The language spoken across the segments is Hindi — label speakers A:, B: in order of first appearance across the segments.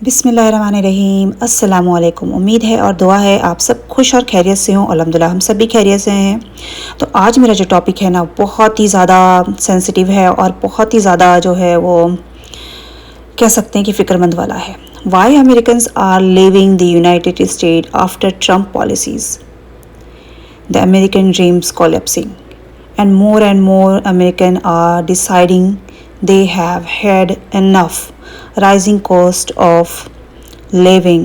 A: बिस्मिल्लाहिर्रहमानिर्रहीम। अस्सलामुअलैकुम। उम्मीद है और दुआ है आप सब खुश और खैरियत से हों। अल्हम्दुलिल्लाह हम सब भी खैरियत से हैं। तो आज मेरा जो टॉपिक है ना बहुत ही ज़्यादा सेंसिटिव है और बहुत ही ज़्यादा जो है वो कह सकते हैं कि फ़िक्रमंद वाला है। Why Americans are living the United States after Trump policies, the American dreams collapsing and more American are deciding they have had enough. Rising cost of living,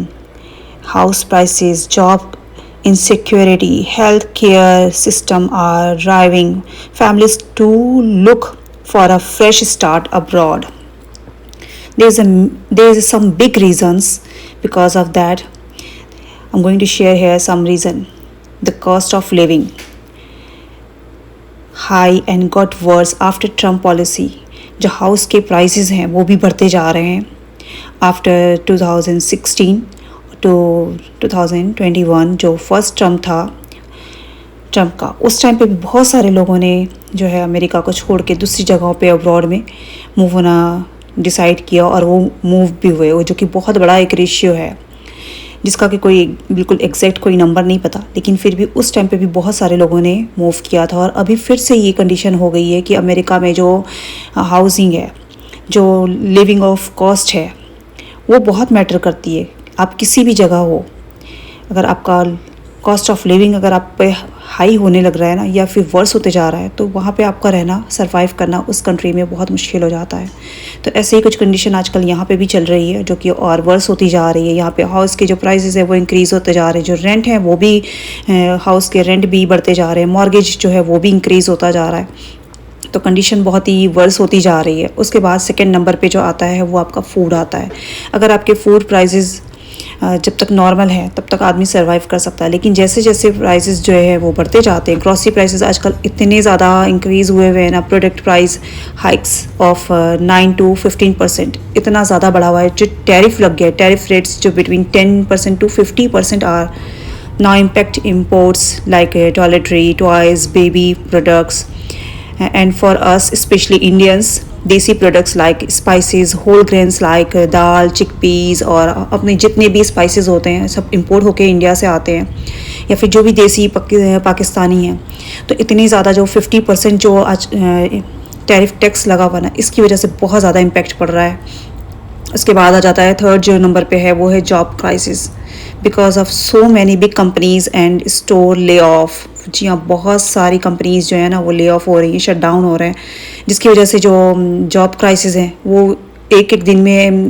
A: house prices, job insecurity, healthcare system are driving families to look for a fresh start abroad. There's some big reasons because of that. I'm going to share here some reason. The cost of living high and got verse after Trump policy. जो हाउस के प्राइसेस हैं वो भी बढ़ते जा रहे हैं आफ्टर 2016 टू 2021 जो फर्स्ट ट्रम्प था ट्रम्प का। उस टाइम पे भी बहुत सारे लोगों ने जो है अमेरिका को छोड़ के दूसरी जगहों पे अब्रॉड में मूव होना डिसाइड किया और वो मूव भी हुए, वो जो कि बहुत बड़ा एक रेशियो है जिसका कि कोई बिल्कुल एग्जैक्ट कोई नंबर नहीं पता, लेकिन फिर भी उस टाइम पे भी बहुत सारे लोगों ने मूव किया था। और अभी फिर से ये कंडीशन हो गई है कि अमेरिका में जो हाउसिंग है, जो लिविंग ऑफ कॉस्ट है, वो बहुत मैटर करती है। आप किसी भी जगह हो, अगर आपका कॉस्ट ऑफ लिविंग अगर आप पे हाई होने लग रहा है ना या फिर वर्स होते जा रहा है तो वहाँ पे आपका रहना सरवाइव करना उस कंट्री में बहुत मुश्किल हो जाता है। तो ऐसे ही कुछ कंडीशन आजकल यहाँ पे भी चल रही है जो कि और वर्स होती जा रही है। यहाँ पे हाउस के जो प्राइसेस है वो इंक्रीज़ होते जा रहे हैं, जो रेंट है वो भी हाउस के रेंट भी बढ़ते जा रहे हैं, मॉर्गेज जो है वो भी इंक्रीज़ होता जा रहा है। तो कंडीशन बहुत ही वर्स होती जा रही है। उसके बाद सेकेंड नंबर पे जो आता है वो आपका फूड आता है। अगर आपके फूड प्राइसेस जब तक नॉर्मल है तब तक आदमी सर्वाइव कर सकता है, लेकिन जैसे जैसे प्राइसेस जो है वो बढ़ते जाते हैं, ग्रॉसरी प्राइसेस आजकल इतने ज़्यादा इंक्रीज़ हुए हुए हैं ना, product price hikes of 9 to 15% इतना ज़्यादा बढ़ा हुआ है। जो टैरिफ लग गया है, टैरिफ रेट्स जो between 10% to 50% are now impact imports like toiletry, toys, baby products, and for us especially Indians desi products like spices, whole grains like dal, chickpeas और अपने जितने भी स्पाइसेस होते हैं सब इंपोर्ट होके इंडिया से आते हैं, या फिर जो भी देसी पाकिस्तानी हैं। तो इतनी ज़्यादा जो 50% जो आज टैरिफ टैक्स लगा हुआ ना, इसकी वजह से बहुत ज़्यादा इम्पेक्ट पड़ रहा है। उसके बाद आ जाता है थर्ड जो नंबर पे है वो है job crisis because of so many big companies and store lay off. जी हाँ, बहुत सारी कंपनीज जो है ना वो ले ऑफ हो रही हैं, शट डाउन हो रहे हैं, जिसकी वजह से जो जॉब क्राइसिस हैं वो एक एक दिन में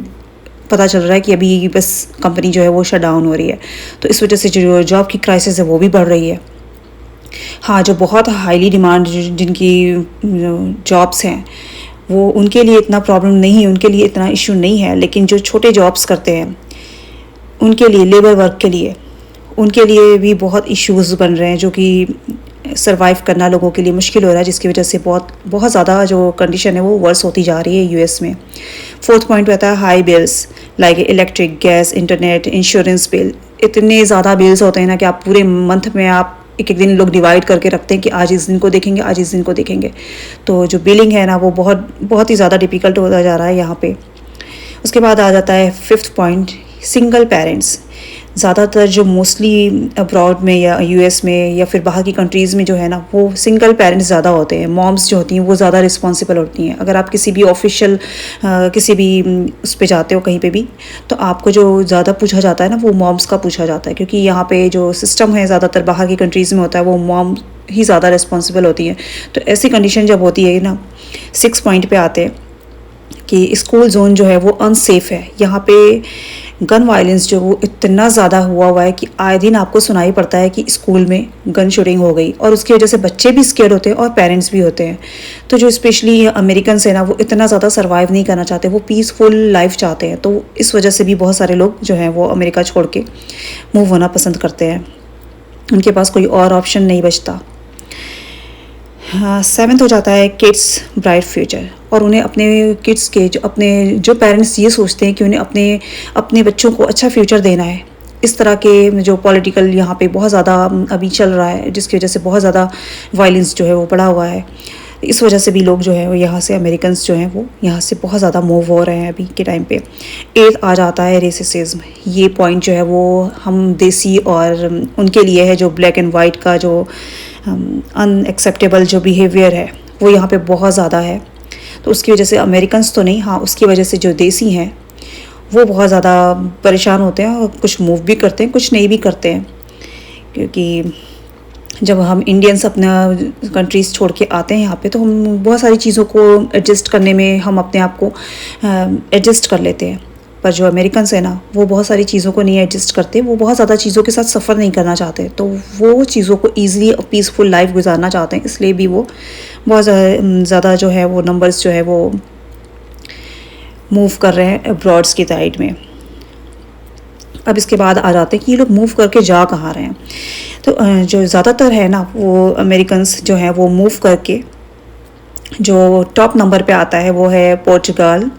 A: पता चल रहा है कि अभी बस कंपनी जो है वो शट डाउन हो रही है। तो इस वजह से जो जॉब की क्राइसिस है वो भी बढ़ रही है। हाँ, जो बहुत हाईली डिमांड जिनकी जॉब्स हैं वो उनके लिए इतना प्रॉब्लम नहीं है, उनके लिए इतना इशू नहीं है, लेकिन जो छोटे जॉब्स करते हैं उनके लिए, लेबर वर्क के लिए, उनके लिए भी बहुत इश्यूज़ बन रहे हैं जो कि सरवाइव करना लोगों के लिए मुश्किल हो रहा है, जिसकी वजह से बहुत बहुत ज़्यादा जो कंडीशन है वो वर्स होती जा रही है यूएस में। फोर्थ पॉइंट रहता है high bills like electric, gas, internet, insurance bill. इतने ज़्यादा बिल्स होते हैं ना कि आप पूरे मंथ में आप एक एक दिन लोग डिवाइड करके रखते हैं कि आज इस दिन को देखेंगे, आज इस दिन को देखेंगे। तो जो बिलिंग है ना वो बहुत बहुत ही ज़्यादा डिफ़िकल्ट होता जा रहा है यहाँ पे। उसके बाद आ जाता है फिफ्थ पॉइंट, सिंगल पेरेंट्स। ज़्यादातर जो मोस्टली अब्रॉड में या यूएस में या फिर बाहर की कंट्रीज़ में जो है ना वो सिंगल पेरेंट्स ज़्यादा होते हैं। मॉम्स जो होती हैं वो ज़्यादा रिस्पॉन्सिबल होती हैं। अगर आप किसी भी ऑफिशियल किसी भी उस पे जाते हो कहीं पे भी, तो आपको जो ज़्यादा पूछा जाता है ना वो मॉम्स का पूछा जाता है, क्योंकि यहाँ पे जो सिस्टम है ज़्यादातर बाहर की कंट्रीज़ में होता है वो मॉम ही ज़्यादा रिस्पॉन्सिबल होती हैं। तो ऐसी कंडीशन जब होती है ना, 6 पॉइंट पे आते हैं कि स्कूल जोन जो है वो अनसेफ है। यहाँ पे गन वायलेंस जो वो इतना ज़्यादा हुआ है कि आए दिन आपको सुनाई पड़ता है कि स्कूल में गन शूटिंग हो गई, और उसकी वजह से बच्चे भी स्केर्ड होते हैं और पेरेंट्स भी होते हैं। तो जो स्पेशली अमेरिकन है ना वो इतना ज़्यादा सर्वाइव नहीं करना चाहते, वो पीसफुल लाइफ चाहते हैं। तो इस वजह से भी बहुत सारे लोग जो हैं वो अमेरिका छोड़ के मूव होना पसंद करते हैं, उनके पास कोई और ऑप्शन नहीं बचता। हाँ, सेवन्थ हो जाता है किड्स ब्राइट फ्यूचर। और उन्हें अपने किड्स के जो पेरेंट्स ये सोचते हैं कि उन्हें अपने अपने बच्चों को अच्छा फ्यूचर देना है। इस तरह के जो पॉलिटिकल यहाँ पे बहुत ज़्यादा अभी चल रहा है, जिसकी वजह से बहुत ज़्यादा वायलेंस जो है वो बढ़ा हुआ है। इस वजह से भी लोग जो है वो यहाँ से अमेरिकन्स जो हैं वो यहाँ से बहुत ज़्यादा मूव हो रहे हैं अभी के टाइम पे। एथ आ जाता है रेसिज्म। ये पॉइंट जो है वो हम देसी और उनके लिए है जो ब्लैक एंड वाइट का जो अनएक्सेप्टेबल जो बिहेवियर है वो यहाँ पे बहुत ज़्यादा है। तो उसकी वजह से अमेरिकन्स तो नहीं, हाँ उसकी वजह से जो देसी हैं वो बहुत ज़्यादा परेशान होते हैं और कुछ मूव भी करते हैं, कुछ नहीं भी करते हैं। क्योंकि जब हम इंडियंस अपना कंट्रीज़ छोड़ के आते हैं यहाँ पे तो हम बहुत सारी चीज़ों को एडजस्ट करने में हम अपने आप को एडजस्ट कर लेते हैं। पर जो अमेरिकन्स हैं ना वो बहुत सारी चीज़ों को नहीं एडजस्ट करते, वो बहुत ज़्यादा चीज़ों के साथ सफ़र नहीं करना चाहते, तो वो चीज़ों को ईज़िली पीसफुल लाइफ गुजारना चाहते हैं। इसलिए भी वो बहुत ज़्यादा जो है वो नंबर्स जो है वो मूव कर रहे हैं अब्रॉड्स की साइड में। अब इसके बाद आ जाते हैं कि ये लोग मूव करके जा कहाँ रहे हैं। तो जो ज़्यादातर है ना वो अमेरिकन्स जो हैं वो मूव करके जो टॉप नंबर पे आता है वो है पोर्चुगल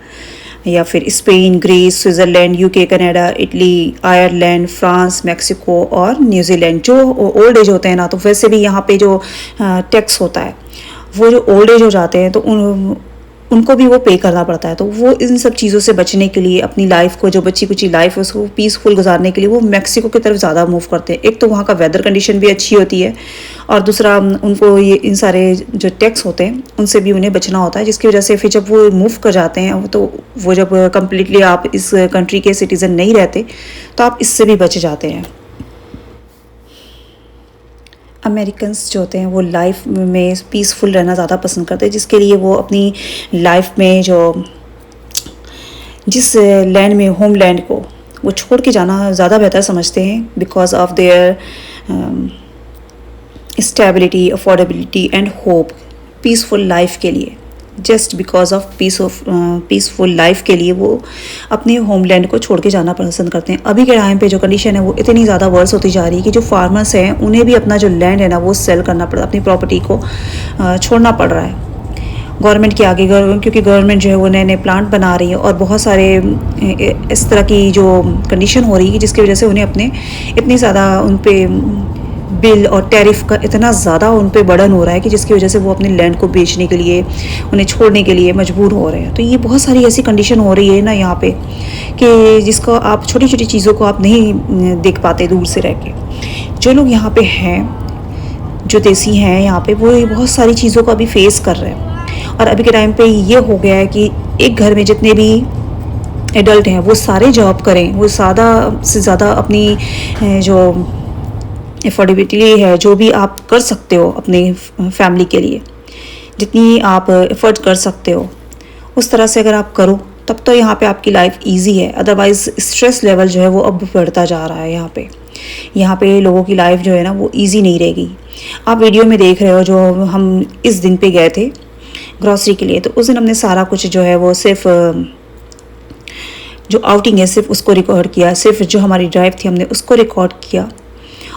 A: या फिर Spain, Greece, Switzerland, UK, Canada, Italy, Ireland, France, Mexico और न्यूजीलैंड। जो ओल्ड एज होते हैं ना तो वैसे भी यहाँ पे जो टैक्स होता है वो जो ओल्ड एज हो जाते हैं तो उनको भी वो पे करना पड़ता है। तो वो इन सब चीज़ों से बचने के लिए अपनी लाइफ को, जो बच्ची कुची लाइफ है उसको पीसफुल गुजारने के लिए वो मैक्सिको की तरफ ज़्यादा मूव करते हैं। एक तो वहाँ का वेदर कंडीशन भी अच्छी होती है और दूसरा उनको ये इन सारे जो टैक्स होते हैं उनसे भी उन्हें बचना होता है, जिसकी वजह से फिर जब वो मूव कर जाते हैं तो वो जब कम्प्लीटली आप इस कंट्री के सिटीज़न नहीं रहते तो आप इससे भी बच जाते हैं। अमेरिकन्स जो होते हैं वो लाइफ में पीसफुल रहना ज़्यादा पसंद करते हैं, जिसके लिए वो अपनी लाइफ में जो जिस लैंड में होम लैंड को वो छोड़ के जाना ज़्यादा बेहतर समझते हैं because of their stability, affordability and hope. Peaceful life के लिए, just because of peaceful life के लिए वो अपने होमलैंड को छोड़ के जाना पसंद करते हैं। अभी के टाइम पे जो कंडीशन है वो इतनी ज़्यादा वर्स होती जा रही है कि जो फार्मर्स हैं उन्हें भी अपना जो लैंड है ना वो सेल करना पड़, अपनी प्रॉपर्टी को छोड़ना पड़ रहा है गवर्नमेंट के आगे। क्योंकि गवर्नमेंट जो है वो नए नए प्लांट बना रही है और बहुत सारे इस तरह की जो कंडीशन हो रही है जिसकी वजह से उन्हें अपने इतनी ज़्यादा उन पर बिल और टैरिफ का इतना ज़्यादा उन पे बर्डन हो रहा है कि जिसकी वजह से वो अपने लैंड को बेचने के लिए, उन्हें छोड़ने के लिए मजबूर हो रहे हैं। तो ये बहुत सारी ऐसी कंडीशन हो रही है ना यहाँ पे कि जिसको आप छोटी छोटी चीज़ों को आप नहीं देख पाते दूर से रह के। जो लोग यहाँ पे हैं, जो देसी हैं यहाँ पे, वो बहुत सारी चीज़ों को अभी फेस कर रहे हैं। और अभी के टाइम पर ये हो गया है कि एक घर में जितने भी एडल्ट हैं वो सारे जॉब करें, वो ज़्यादा से ज़्यादा अपनी जो एफोर्डेबिलिटी है, जो भी आप कर सकते हो अपने फैमिली के लिए, जितनी आप एफर्ट कर सकते हो उस तरह से अगर आप करो तब तो यहाँ पे आपकी लाइफ इजी है। अदरवाइज़ स्ट्रेस लेवल जो है वो अब बढ़ता जा रहा है। यहाँ पे लोगों की लाइफ जो है ना वो इजी नहीं रहेगी। आप वीडियो में देख रहे हो जो हम इस दिन पे गए थे ग्रॉसरी के लिए, तो उस दिन हमने सारा कुछ जो है वो सिर्फ जो आउटिंग है सिर्फ उसको रिकॉर्ड किया, सिर्फ जो हमारी ड्राइव थी हमने उसको रिकॉर्ड किया।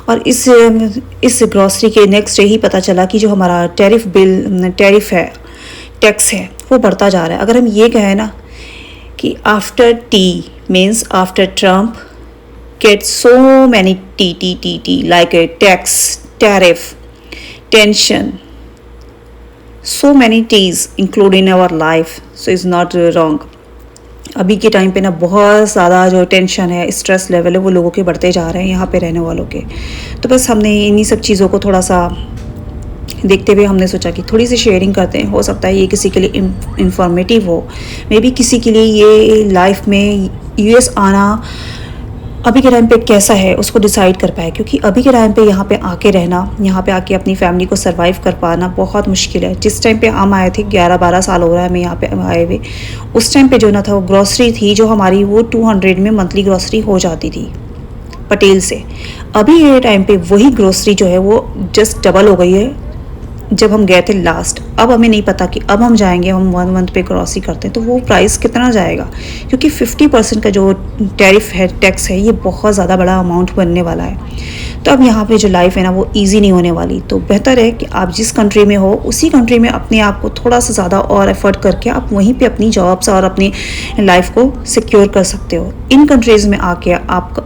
A: और इस ग्रॉसरी के नेक्स्ट डे ही पता चला कि जो हमारा टैरिफ है, टैक्स है, वो बढ़ता जा रहा है। अगर हम ये कहें ना कि after T means after Trump get so many T like a tax, tariff, tension, so many T's include in our life, so it's not wrong। अभी के टाइम पे ना बहुत ज़्यादा जो टेंशन है, स्ट्रेस लेवल है वो लोगों के बढ़ते जा रहे हैं यहाँ पे रहने वालों के। तो बस हमने इन्हीं सब चीज़ों को थोड़ा सा देखते हुए हमने सोचा कि थोड़ी सी शेयरिंग करते हैं। हो सकता है ये किसी के लिए इंफॉर्मेटिव हो, मे बी किसी के लिए ये लाइफ में यूएस आना अभी के टाइम पे कैसा है उसको डिसाइड कर पाए। क्योंकि अभी के टाइम पे यहाँ पे आके रहना, यहाँ पे आके अपनी फैमिली को सरवाइव कर पाना बहुत मुश्किल है। जिस टाइम पे हम आए थे 11-12 साल हो रहा है हमें यहाँ पे आए हुए, उस टाइम पे जो ना था वो ग्रॉसरी थी जो हमारी वो 200 में मंथली ग्रॉसरी हो जाती थी पटेल से। अभी ये टाइम पे वही ग्रॉसरी जो है वो जस्ट डबल हो गई है जब हम गए थे लास्ट। अब हमें नहीं पता कि अब हम जाएंगे, हम 1 मंथ पे ग्रॉसरी करते हैं तो वो प्राइस कितना जाएगा, क्योंकि 50% का जो टैरिफ है, टैक्स है, ये बहुत ज़्यादा बड़ा अमाउंट बनने वाला है। तो अब यहाँ पे जो लाइफ है ना वो ईजी नहीं होने वाली। तो बेहतर है कि आप जिस कंट्री में हो उसी कंट्री में अपने आप को थोड़ा सा ज़्यादा और एफर्ट करके आप वहीं पर अपनी जॉब्स और अपनी लाइफ को सिक्योर कर सकते हो। इन कंट्रीज़ में आके आप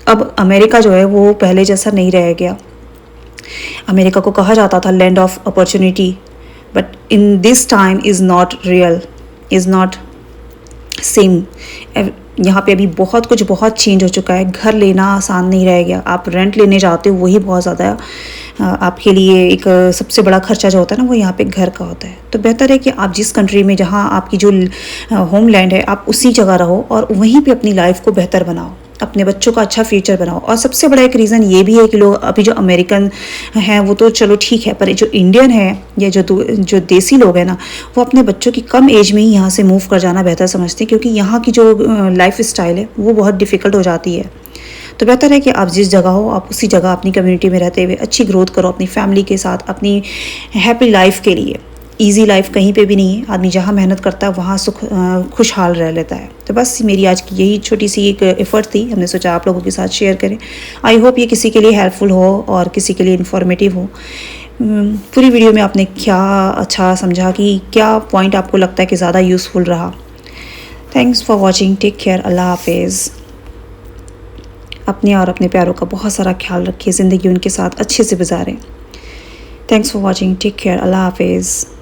A: अब अमेरिका जो है वो पहले जैसा नहीं रह गया। अमेरिका को कहा जाता था land of opportunity, but in this time is not real, is not same. यहाँ पे अभी बहुत चेंज हो चुका है। घर लेना आसान नहीं रह गया। आप रेंट लेने जाते हो वही बहुत ज़्यादा आपके लिए एक सबसे बड़ा खर्चा जो होता है ना, वो यहाँ पे घर का होता है। तो बेहतर है कि आप जिस कंट्री में, जहाँ आपकी जो होमलैंड है, आप उसी जगह रहो और वहीं पे अपनी लाइफ को बेहतर बनाओ, अपने बच्चों का अच्छा फ्यूचर बनाओ। और सबसे बड़ा एक रीज़न ये भी है कि लोग अभी जो अमेरिकन हैं वो तो चलो ठीक है, पर जो इंडियन है या जो देसी लोग हैं ना, वो अपने बच्चों की कम एज में ही यहाँ से मूव कर जाना बेहतर समझते हैं, क्योंकि यहाँ की जो लाइफ स्टाइल है वो बहुत डिफ़िकल्ट हो जाती है। तो बेहतर है कि आप जिस जगह हो, आप उसी जगह अपनी कम्युनिटी में रहते हुए अच्छी ग्रोथ करो अपनी फैमिली के साथ, अपनी हैप्पी लाइफ के लिए। ईजी लाइफ कहीं पे भी नहीं है। आदमी जहाँ मेहनत करता है वहाँ खुशहाल रह लेता है। तो बस मेरी आज की यही छोटी सी एक एफ़र्ट थी, हमने सोचा आप लोगों के साथ शेयर करें। आई होप ये किसी के लिए हेल्पफुल हो और किसी के लिए इन्फॉर्मेटिव हो। पूरी वीडियो में आपने क्या अच्छा समझा, कि क्या पॉइंट आपको लगता है कि ज़्यादा यूज़फुल रहा। Thanks for watching. Take care. अल्लाह हाफिज़। अपने और अपने प्यारों का बहुत सारा ख्याल रखिए, ज़िंदगी उनके साथ अच्छे से गुजारें। Thanks for watching. Take care. अल्लाह हाफिज़।